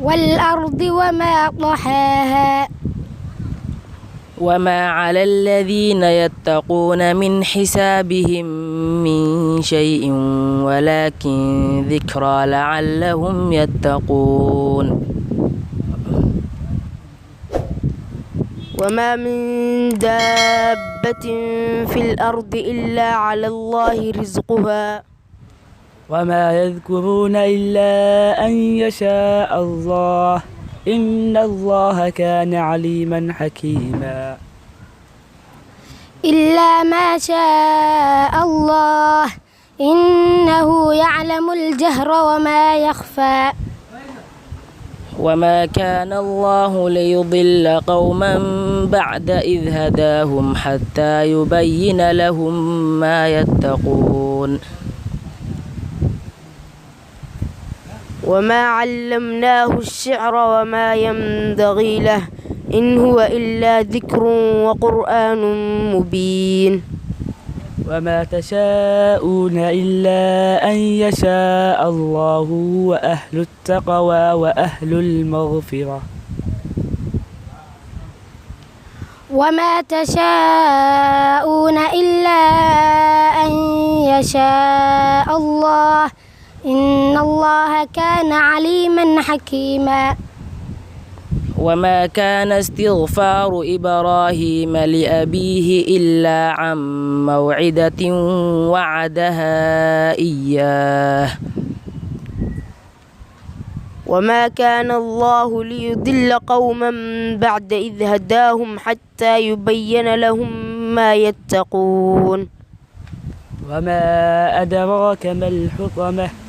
والأرض وما طحاها وما على الذين يتقون من حسابهم من شيء ولكن ذكرى لعلهم يتقون وما من دابة في الأرض إلا على الله رزقها وما يذكرون إلا أن يشاء الله إن الله كان عليما حكيما إلا ما شاء الله إنه يعلم الجهر وما يخفى وما كان الله ليضل قوما بعد إذ هداهم حتى يبين لهم ما يتقون وما علمناه الشعر وما ينبغي له إن هو إلا ذكر وقرآن مبين وما تشاءون إلا أن يشاء الله وأهل التقوى وأهل المغفرة وما تشاءون إلا أن يشاء الله إن الله كان عليما حكيما وما كان استغفار إبراهيم لأبيه إلا عن موعدة وعدها إياه وما كان الله ليضل قوما بعد إذ هداهم حتى يبين لهم ما يتقون وما أدراك ما الحطمة